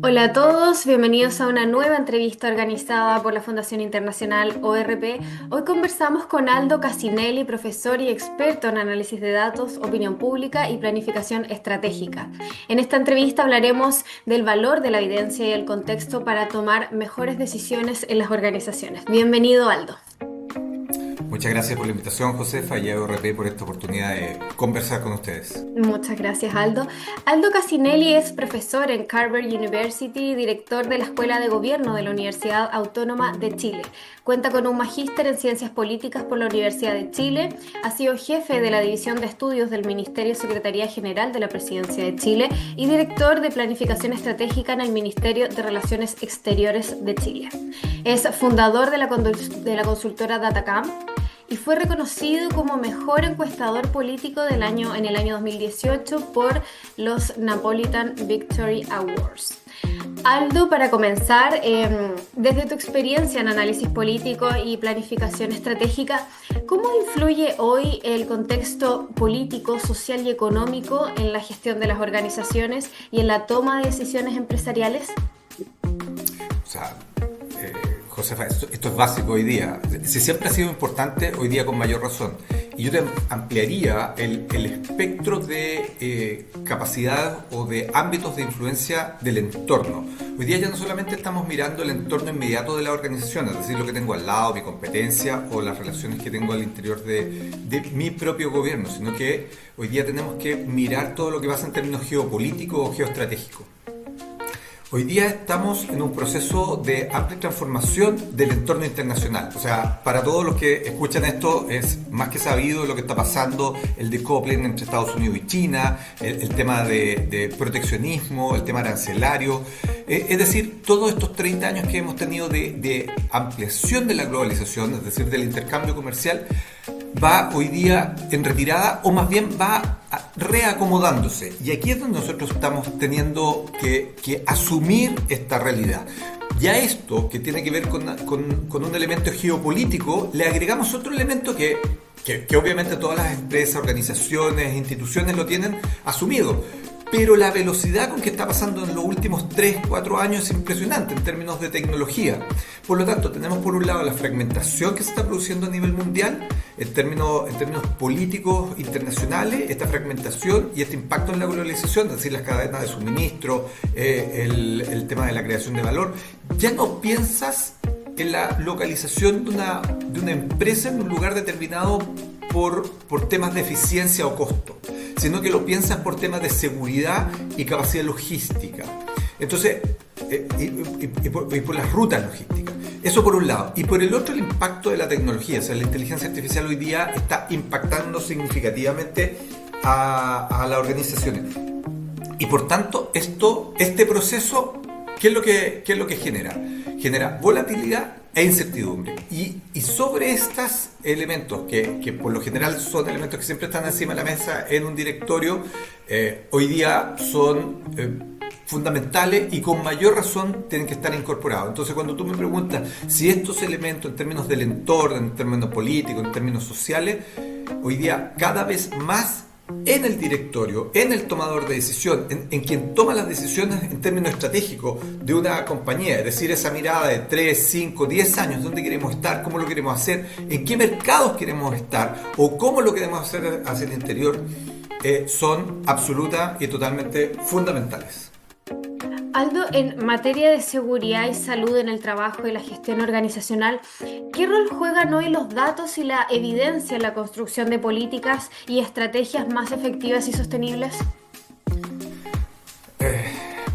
Hola a todos, bienvenidos a una nueva entrevista organizada por la Fundación Internacional ORP. Hoy conversamos con Aldo Casinelli, profesor y experto en análisis de datos, opinión pública y planificación estratégica. En esta entrevista hablaremos del valor de la evidencia y el contexto para tomar mejores decisiones en las organizaciones. Bienvenido, Aldo. Muchas gracias por la invitación, Josefa, y a ORP por esta oportunidad de conversar con ustedes. Muchas gracias, Aldo. Aldo Casinelli es profesor en Carver University y director de la Escuela de Gobierno de la Universidad Autónoma de Chile. Cuenta con un magíster en Ciencias Políticas por la Universidad de Chile. Ha sido jefe de la División de Estudios del Ministerio Secretaría General de la Presidencia de Chile y director de Planificación Estratégica en el Ministerio de Relaciones Exteriores de Chile. Es fundador de la consultora Datacam y fue reconocido como mejor encuestador político en el año 2018 por los Napolitan Victory Awards. Aldo, para comenzar, desde tu experiencia en análisis político y planificación estratégica, ¿cómo influye hoy el contexto político, social y económico en la gestión de las organizaciones y en la toma de decisiones empresariales? O sea, Josefa, esto es básico hoy día. Si siempre ha sido importante, hoy día con mayor razón. Y yo te ampliaría el espectro de capacidad o de ámbitos de influencia del entorno. Hoy día ya no solamente estamos mirando el entorno inmediato de la organización, es decir, lo que tengo al lado, mi competencia o las relaciones que tengo al interior de mi propio gobierno, sino que hoy día tenemos que mirar todo lo que pasa en términos geopolíticos o geoestratégicos. Hoy día estamos en un proceso de amplia transformación del entorno internacional. O sea, para todos los que escuchan esto es más que sabido lo que está pasando, el decoupling entre Estados Unidos y China, el tema de proteccionismo, el tema arancelario. Es decir, todos estos 30 años que hemos tenido de ampliación de la globalización, es decir, del intercambio comercial, va hoy día en retirada o más bien va reacomodándose. Y aquí es donde nosotros estamos teniendo que asumir esta realidad. Y a esto, que tiene que ver con un elemento geopolítico, le agregamos otro elemento que obviamente todas las empresas, organizaciones, instituciones lo tienen asumido. Pero la velocidad con que está pasando en los últimos 3, 4 años es impresionante en términos de tecnología. Por lo tanto, tenemos por un lado la fragmentación que se está produciendo a nivel mundial, en términos políticos internacionales, esta fragmentación y este impacto en la globalización, es decir, las cadenas de suministro, el tema de la creación de valor. Ya no piensas en la localización de una empresa en un lugar determinado por temas de eficiencia o costo, sino que lo piensas por temas de seguridad y capacidad logística. Entonces, y por las rutas logísticas. Eso por un lado. Y por el otro, el impacto de la tecnología. O sea, la inteligencia artificial hoy día está impactando significativamente a las organizaciones. Y por tanto, este proceso, ¿qué es lo que genera? Genera volatilidad e incertidumbre. Y sobre estos elementos, que por lo general son elementos que siempre están encima de la mesa en un directorio, hoy día son fundamentales y con mayor razón tienen que estar incorporados. Entonces, cuando tú me preguntas si estos elementos en términos del entorno, en términos políticos, en términos sociales, hoy día cada vez más en el directorio, en el tomador de decisión, en quien toma las decisiones en términos estratégicos de una compañía, es decir, esa mirada de 3, 5, 10 años, dónde queremos estar, cómo lo queremos hacer, en qué mercados queremos estar o cómo lo queremos hacer hacia el interior, son absoluta y totalmente fundamentales. Aldo, en materia de seguridad y salud en el trabajo y la gestión organizacional, ¿qué rol juegan hoy los datos y la evidencia en la construcción de políticas y estrategias más efectivas y sostenibles?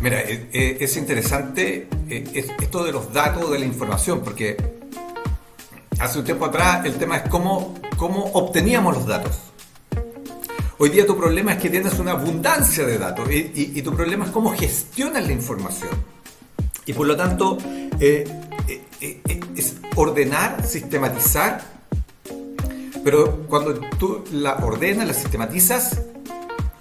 Mira, es interesante esto de los datos, de la información, porque hace un tiempo atrás el tema es cómo obteníamos los datos. Hoy día tu problema es que tienes una abundancia de datos y tu problema es cómo gestionas la información. Y por lo tanto, es ordenar, sistematizar, pero cuando tú la ordenas, la sistematizas,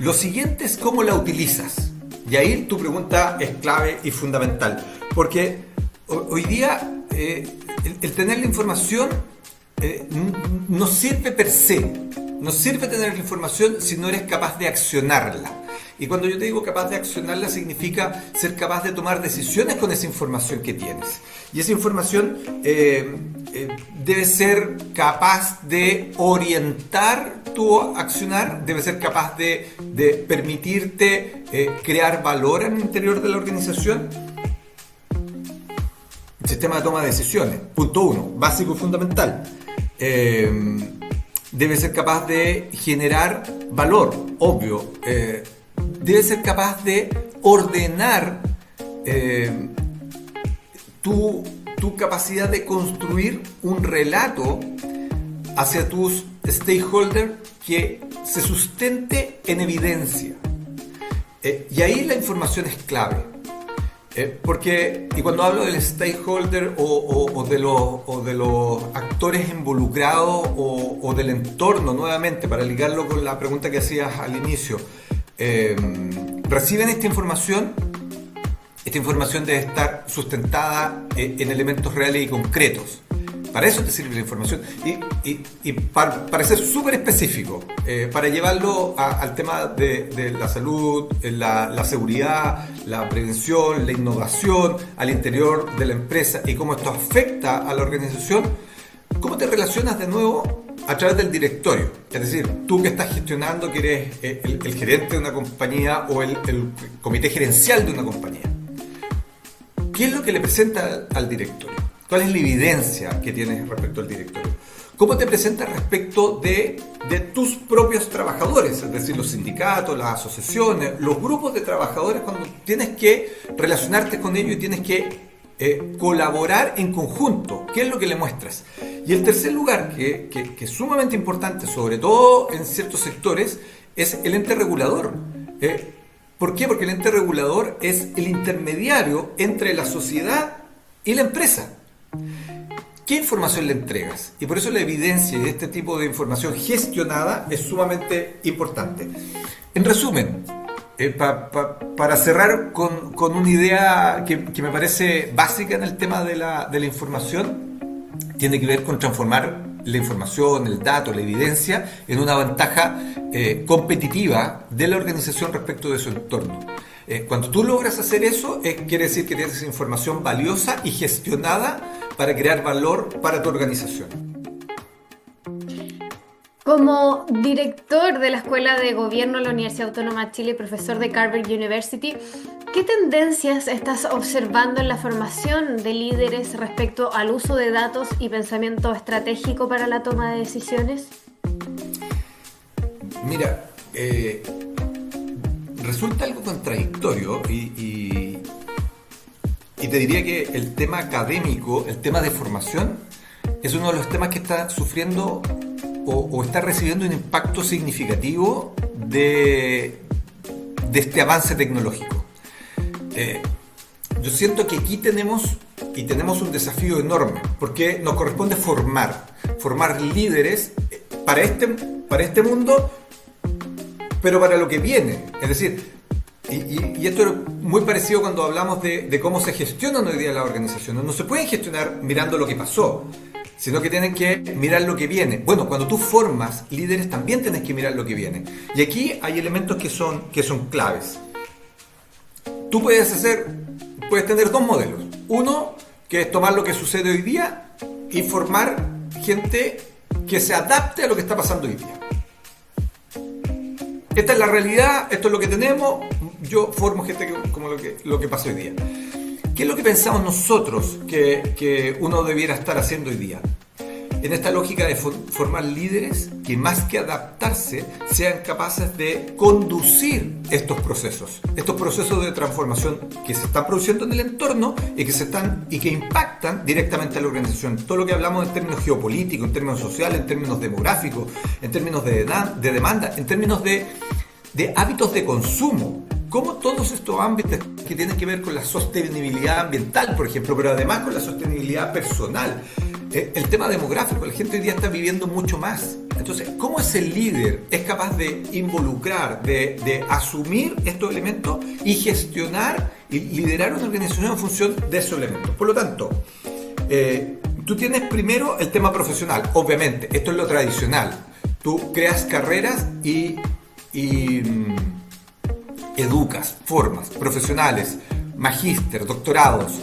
lo siguiente es cómo la utilizas. Y ahí tu pregunta es clave y fundamental, porque hoy día el tener la información no sirve per se. No sirve tener la información si no eres capaz de accionarla. Y cuando yo te digo capaz de accionarla, significa ser capaz de tomar decisiones con esa información que tienes. Y esa información debe ser capaz de orientar tu accionar, debe ser capaz de permitirte crear valor en el interior de la organización. El sistema de toma de decisiones, punto 1, básico y fundamental. Debe ser capaz de generar valor, obvio. Debe ser capaz de ordenar tu capacidad de construir un relato hacia tus stakeholders que se sustente en evidencia. Y ahí la información es clave. Porque, y cuando hablo del stakeholder o de los actores involucrados o del entorno, nuevamente, para ligarlo con la pregunta que hacías al inicio, reciben esta información debe estar sustentada en elementos reales y concretos. Para eso te sirve la información. Y para ser súper específico, para llevarlo al tema de la salud, la seguridad, la prevención, la innovación al interior de la empresa y cómo esto afecta a la organización, ¿cómo te relacionas de nuevo? A través del directorio. Es decir, tú que estás gestionando, que eres el gerente de una compañía o el comité gerencial de una compañía. ¿Qué es lo que le presenta al directorio? ¿Cuál es la evidencia que tienes respecto al directorio? ¿Cómo te presentas respecto de tus propios trabajadores? Es decir, los sindicatos, las asociaciones, los grupos de trabajadores, cuando tienes que relacionarte con ellos y tienes que colaborar en conjunto. ¿Qué es lo que le muestras? Y el tercer lugar, que es sumamente importante, sobre todo en ciertos sectores, es el ente regulador. ¿Por qué? Porque el ente regulador es el intermediario entre la sociedad y la empresa. ¿Qué información le entregas? Y por eso la evidencia de este tipo de información gestionada es sumamente importante. En resumen, para cerrar con una idea que me parece básica en el tema de la información, tiene que ver con transformar la información, el dato, la evidencia en una ventaja competitiva de la organización respecto de su entorno. Cuando tú logras hacer eso, quiere decir que tienes información valiosa y gestionada para crear valor para tu organización. Como director de la Escuela de Gobierno de la Universidad Autónoma de Chile y profesor de Carver University, ¿qué tendencias estás observando en la formación de líderes respecto al uso de datos y pensamiento estratégico para la toma de decisiones? Mira, resulta algo contradictorio y te diría que el tema académico, el tema de formación, es uno de los temas que está sufriendo o está recibiendo un impacto significativo de este avance tecnológico. Yo siento que aquí tenemos un desafío enorme, porque nos corresponde formar líderes para este mundo, pero para lo que viene. Es decir, y esto es muy parecido cuando hablamos de cómo se gestionan hoy día las organizaciones. No se pueden gestionar mirando lo que pasó, sino que tienen que mirar lo que viene. Bueno, cuando tú formas líderes también tienes que mirar lo que viene. Y aquí hay elementos que son claves. Tú puedes tener dos modelos. Uno, que es tomar lo que sucede hoy día y formar gente que se adapte a lo que está pasando hoy día. Esta es la realidad, esto es lo que tenemos, yo formo gente como lo que pasa hoy día. ¿Qué es lo que pensamos nosotros que uno debiera estar haciendo hoy día? En esta lógica de formar líderes que más que adaptarse sean capaces de conducir estos procesos de transformación que se están produciendo en el entorno y que impactan directamente a la organización. Todo lo que hablamos en términos geopolíticos, en términos sociales, en términos demográficos, en términos de demanda, en términos de hábitos de consumo. Cómo todos estos ámbitos que tienen que ver con la sostenibilidad ambiental, por ejemplo, pero además con la sostenibilidad personal. El tema demográfico, la gente hoy día está viviendo mucho más. Entonces, ¿cómo ese líder es capaz de involucrar, de asumir estos elementos y gestionar y liderar una organización en función de esos elementos? Por lo tanto, tú tienes primero el tema profesional, obviamente, esto es lo tradicional. Tú creas carreras y educas, formas profesionales, magíster, doctorados,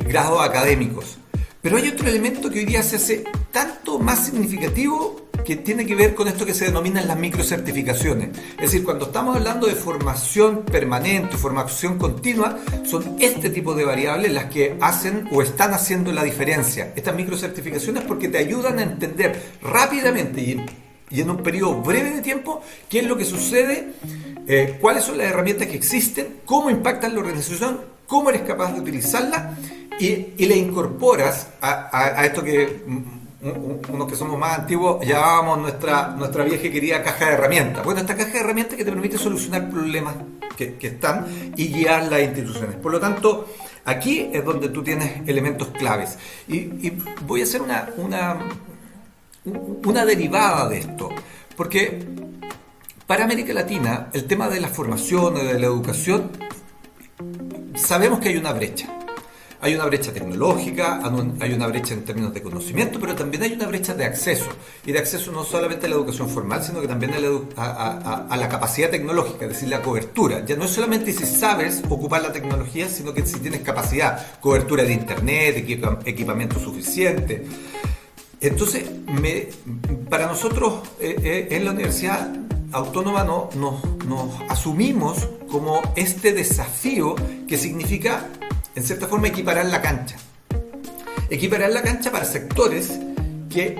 grados académicos. Pero hay otro elemento que hoy día se hace tanto más significativo, que tiene que ver con esto que se denominan las microcertificaciones. Es decir, cuando estamos hablando de formación permanente, formación continua, son este tipo de variables las que hacen o están haciendo la diferencia. Estas microcertificaciones porque te ayudan a entender rápidamente y en un periodo breve de tiempo qué es lo que sucede, cuáles son las herramientas que existen, cómo impactan la organización, cómo eres capaz de utilizarla y le incorporas a esto que unos que somos más antiguos llamábamos nuestra vieja y querida caja de herramientas. Bueno, esta caja de herramientas que te permite solucionar problemas que están y guiar las instituciones. Por lo tanto, aquí es donde tú tienes elementos claves. Y voy a hacer una derivada de esto, porque para América Latina el tema de la formación o de la educación, sabemos que hay una brecha. Hay una brecha tecnológica, hay una brecha en términos de conocimiento, pero también hay una brecha de acceso. Y de acceso no solamente a la educación formal, sino que también a la capacidad tecnológica, es decir, la cobertura. Ya no es solamente si sabes ocupar la tecnología, sino que si tienes capacidad, cobertura de internet, equipamiento suficiente. Entonces, para nosotros en la Universidad Autónoma nos asumimos como este desafío que significa, en cierta forma, equiparar la cancha. Equiparar la cancha para sectores que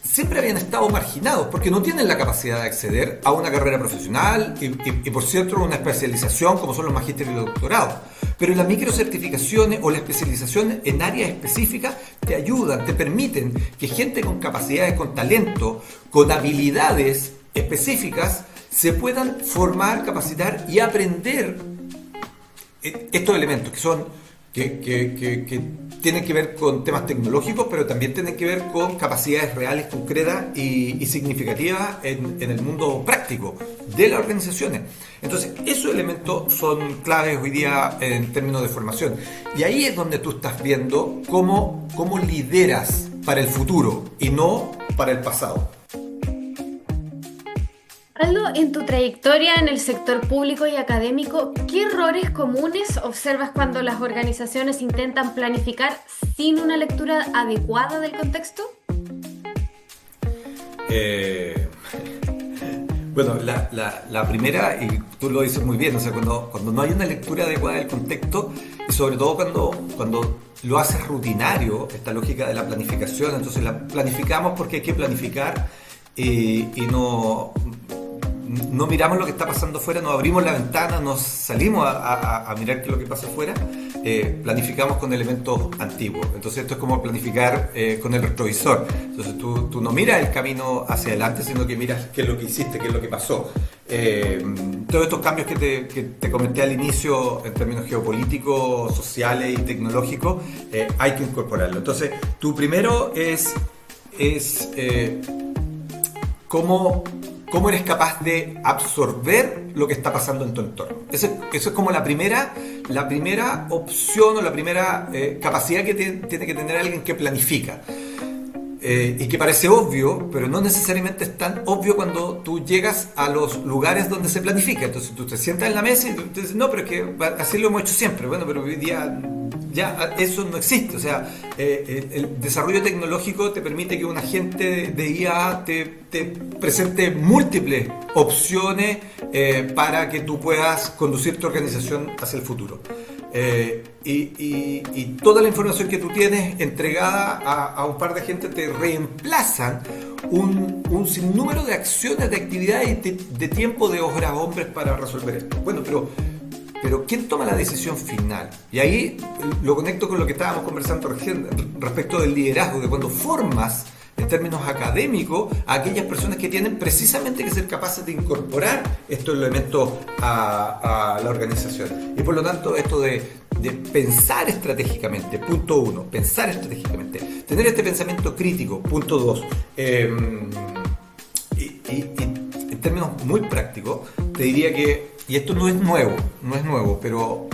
siempre habían estado marginados porque no tienen la capacidad de acceder a una carrera profesional y por cierto, una especialización como son los magísteres y los doctorados. Pero las microcertificaciones o la especialización en áreas específicas te ayudan, te permiten que gente con capacidades, con talento, con habilidades específicas se puedan formar, capacitar y aprender estos elementos que son que tienen que ver con temas tecnológicos, pero también tienen que ver con capacidades reales, concretas y significativas en el mundo práctico de las organizaciones. Entonces, esos elementos son claves hoy día en términos de formación. Y ahí es donde tú estás viendo cómo lideras para el futuro y no para el pasado. Aldo, en tu trayectoria en el sector público y académico, ¿qué errores comunes observas cuando las organizaciones intentan planificar sin una lectura adecuada del contexto? Bueno, la primera, y tú lo dices muy bien, o sea, cuando no hay una lectura adecuada del contexto, y sobre todo cuando lo haces rutinario, esta lógica de la planificación, entonces la planificamos porque hay que planificar y no miramos lo que está pasando afuera, nos abrimos la ventana, nos salimos a mirar qué es lo que pasa afuera, planificamos con elementos antiguos. Entonces esto es como planificar con el retrovisor. Entonces tú no miras el camino hacia adelante, sino que miras qué es lo que hiciste, qué es lo que pasó. Todos estos cambios que te comenté al inicio en términos geopolíticos, sociales y tecnológicos, hay que incorporarlo. Entonces, tú primero es cómo eres capaz de absorber lo que está pasando en tu entorno. Eso es como la primera opción o la primera capacidad que tiene que tener alguien que planifica. Y que parece obvio, pero no necesariamente es tan obvio cuando tú llegas a los lugares donde se planifica. Entonces tú te sientas en la mesa y tú dices, no, pero es que así lo hemos hecho siempre. Bueno, pero hoy día ya eso no existe. O sea, el desarrollo tecnológico te permite que un agente de IA te presente múltiples opciones para que tú puedas conducir tu organización hacia el futuro. Y toda la información que tú tienes entregada a un par de gente te reemplazan un sinnúmero de acciones, de actividades y de tiempo, de horas, hombres para resolver esto. Bueno, pero ¿quién toma la decisión final? Y ahí lo conecto con lo que estábamos conversando recién respecto del liderazgo, de cuando formas en términos académicos a aquellas personas que tienen precisamente que ser capaces de incorporar estos elementos a la organización. Y por lo tanto, esto de pensar estratégicamente, punto 1, pensar estratégicamente, tener este pensamiento crítico, punto 2, y en términos muy prácticos, te diría que, y esto no es nuevo, pero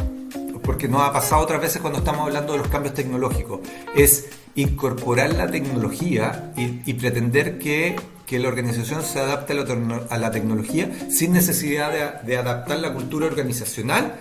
porque nos ha pasado otras veces cuando estamos hablando de los cambios tecnológicos, es incorporar la tecnología y pretender que que la organización se adapte a la tecnología sin necesidad de adaptar la cultura organizacional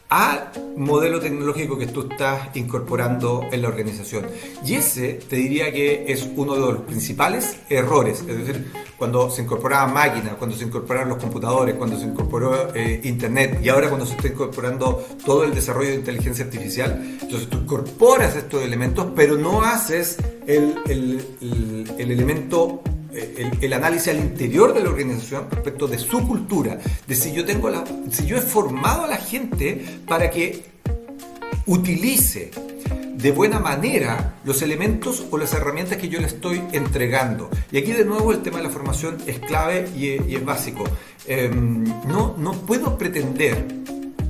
al modelo tecnológico que tú estás incorporando en la organización. Y ese te diría que es uno de los principales errores. Es decir, cuando se incorporaban máquinas, cuando se incorporaron los computadores, cuando se incorporó Internet y ahora cuando se está incorporando todo el desarrollo de inteligencia artificial, entonces tú incorporas estos elementos, pero no haces el elemento, el análisis al interior de la organización respecto de su cultura, de si yo he formado a la gente para que utilice de buena manera los elementos o las herramientas que yo le estoy entregando. Y aquí de nuevo el tema de la formación es clave y es básico. No puedo pretender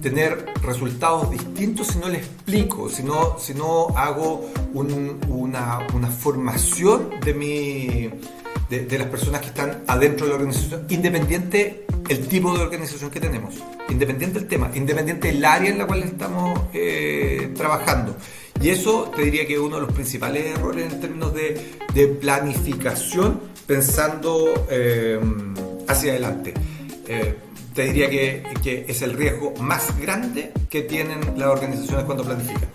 tener resultados distintos si no le explico, si no hago una formación de las personas que están adentro de la organización, independiente el tipo de organización que tenemos, independiente el tema, independiente el área en la cual estamos trabajando. Y eso te diría que es uno de los principales errores en términos de planificación, pensando hacia adelante. Te diría que es el riesgo más grande que tienen las organizaciones cuando planifican.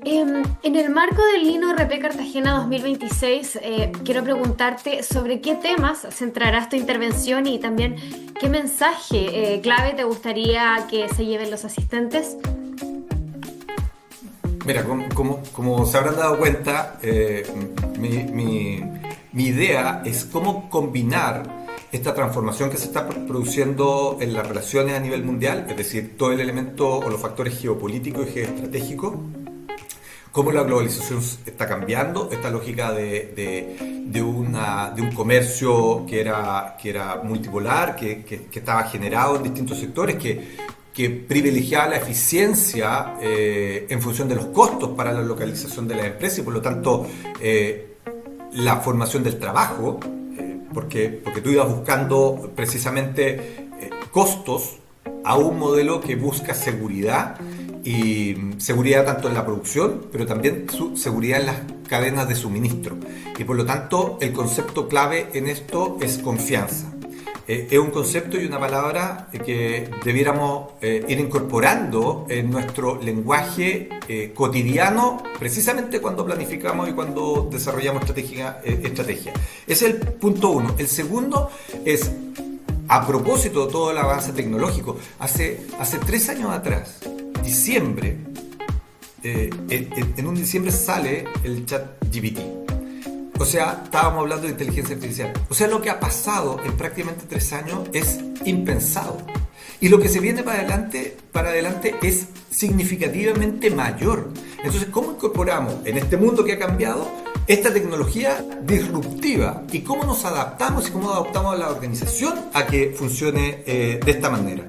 En el marco del Lino RP Cartagena 2026, quiero preguntarte sobre qué temas centrarás tu intervención y también qué mensaje clave te gustaría que se lleven los asistentes. Mira, como se habrán dado cuenta, mi idea es cómo combinar esta transformación que se está produciendo en las relaciones a nivel mundial, es decir, todo el elemento o los factores geopolíticos y geoestratégicos, cómo la globalización está cambiando, esta lógica de un comercio que era multipolar, que estaba generado en distintos sectores, que privilegiaba la eficiencia en función de los costos para la localización de las empresas y por lo tanto la formación del trabajo, porque tú ibas buscando precisamente costos a un modelo que busca seguridad, y seguridad tanto en la producción, pero también seguridad en las cadenas de suministro. Y por lo tanto, el concepto clave en esto es confianza. Es un concepto y una palabra que debiéramos ir incorporando en nuestro lenguaje cotidiano, precisamente cuando planificamos y cuando desarrollamos estrategia. Ese es el punto uno. El segundo es, a propósito de todo el avance tecnológico, hace 3 años atrás, diciembre, en un diciembre sale el ChatGPT. O sea, estábamos hablando de inteligencia artificial. O sea, lo que ha pasado en prácticamente 3 años es impensado. Y lo que se viene para adelante es significativamente mayor. Entonces, ¿cómo incorporamos en este mundo que ha cambiado esta tecnología disruptiva? ¿Y cómo nos adaptamos y cómo adaptamos a la organización a que funcione de esta manera?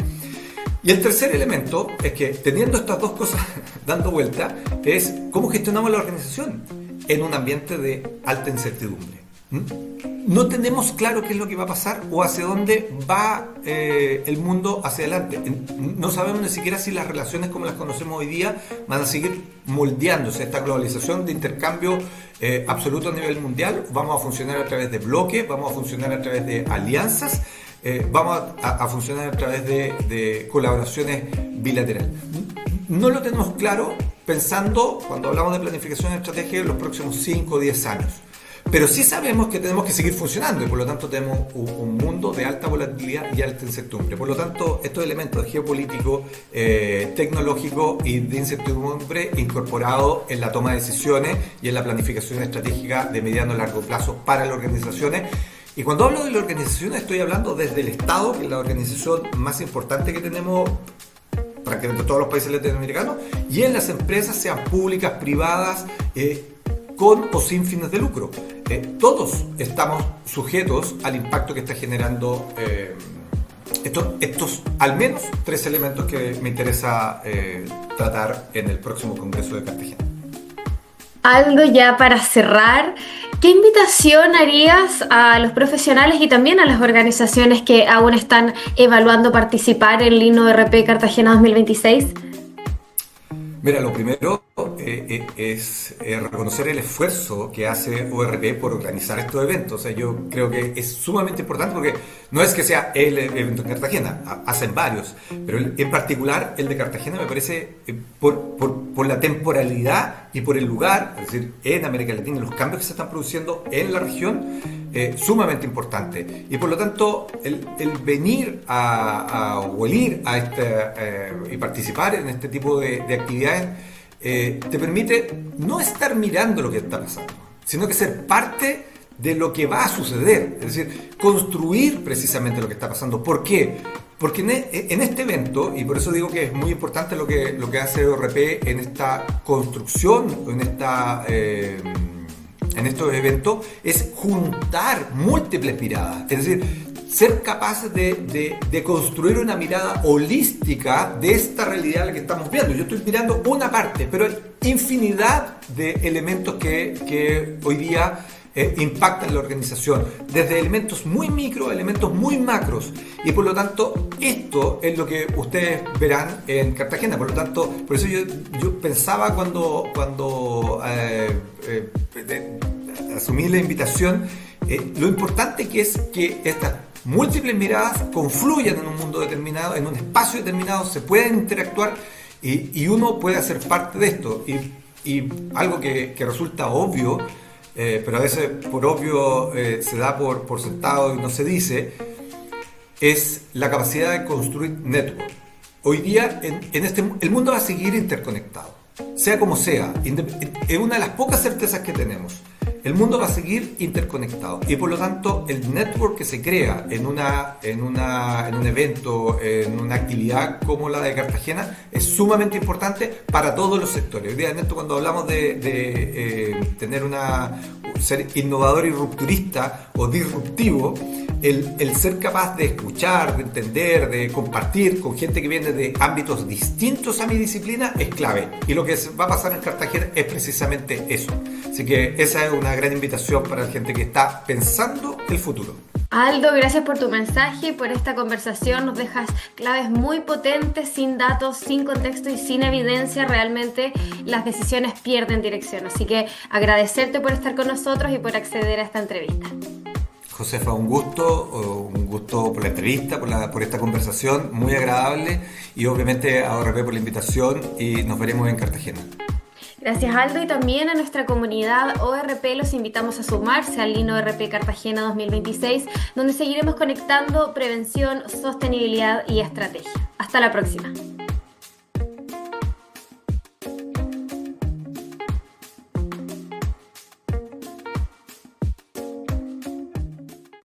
Y el tercer elemento es que, teniendo estas dos cosas dando vuelta, es cómo gestionamos la organización en un ambiente de alta incertidumbre. No tenemos claro qué es lo que va a pasar o hacia dónde va el mundo hacia adelante. No sabemos ni siquiera si las relaciones como las conocemos hoy día van a seguir moldeándose. Esta globalización de intercambio absoluto a nivel mundial, vamos a funcionar a través de bloques, vamos a funcionar a través de alianzas, vamos a funcionar a través de colaboraciones bilaterales. No lo tenemos claro pensando, cuando hablamos de planificación y estrategia, en los próximos 5 o 10 años. Pero sí sabemos que tenemos que seguir funcionando y por lo tanto tenemos un mundo de alta volatilidad y alta incertidumbre. Por lo tanto, estos elementos geopolíticos, tecnológicos y de incertidumbre incorporados en la toma de decisiones y en la planificación estratégica de mediano y largo plazo para las organizaciones. Y cuando hablo de las organizaciones estoy hablando desde el Estado, que es la organización más importante que tenemos prácticamente todos los países latinoamericanos, y en las empresas, sean públicas, privadas, con o sin fines de lucro. Todos estamos sujetos al impacto que está generando estos al menos 3 elementos que me interesa tratar en el próximo Congreso de Cartagena. Algo ya para cerrar, ¿qué invitación harías a los profesionales y también a las organizaciones que aún están evaluando participar en Lino RP Cartagena 2026? Mira, lo primero es reconocer el esfuerzo que hace ORP por organizar estos eventos. O sea, yo creo que es sumamente importante porque no es que sea el evento en Cartagena, hacen varios, pero en particular el de Cartagena me parece, por la temporalidad y por el lugar, es decir, en América Latina, los cambios que se están produciendo en la región, sumamente importante. Y por lo tanto, el venir o el ir a y participar en este tipo de actividades te permite no estar mirando lo que está pasando, sino que ser parte de lo que va a suceder, es decir, construir precisamente lo que está pasando. ¿Por qué? Porque en este evento, y por eso digo que es muy importante lo que hace ORP en esta construcción, en estos eventos, es juntar múltiples miradas, es decir, ser capaz de construir una mirada holística de esta realidad a la que estamos viendo. Yo estoy mirando una parte, pero hay infinidad de elementos que hoy día impactan la organización, desde elementos muy micro a elementos muy macros, y por lo tanto esto es lo que ustedes verán en Cartagena. Por lo tanto, por eso yo pensaba cuando asumí la invitación, lo importante que es que estas múltiples miradas confluyan en un mundo determinado, en un espacio determinado, se pueden interactuar y uno puede hacer parte de esto. Y algo que resulta obvio, pero a veces por obvio se da por sentado y no se dice, es la capacidad de construir network. Hoy día el mundo va a seguir interconectado, sea como sea, es una de las pocas certezas que tenemos. El mundo va a seguir interconectado y por lo tanto el network que se crea en un evento, en una actividad como la de Cartagena, es sumamente importante para todos los sectores. Hoy día en esto, cuando hablamos de ser innovador y rupturista o disruptivo, el ser capaz de escuchar, de entender, de compartir con gente que viene de ámbitos distintos a mi disciplina es clave. Y lo que va a pasar en Cartagena es precisamente eso. Así que esa es una gran invitación para la gente que está pensando el futuro. Aldo, gracias por tu mensaje y por esta conversación. Nos dejas claves muy potentes, sin datos, sin contexto y sin evidencia. Realmente las decisiones pierden dirección. Así que agradecerte por estar con nosotros y por acceder a esta entrevista. Josefa, un gusto por la entrevista, por esta conversación muy agradable, y obviamente a ORP por la invitación, y nos veremos en Cartagena. Gracias, Aldo, y también a nuestra comunidad ORP los invitamos a sumarse al Lean ORP Cartagena 2026, donde seguiremos conectando prevención, sostenibilidad y estrategia. Hasta la próxima.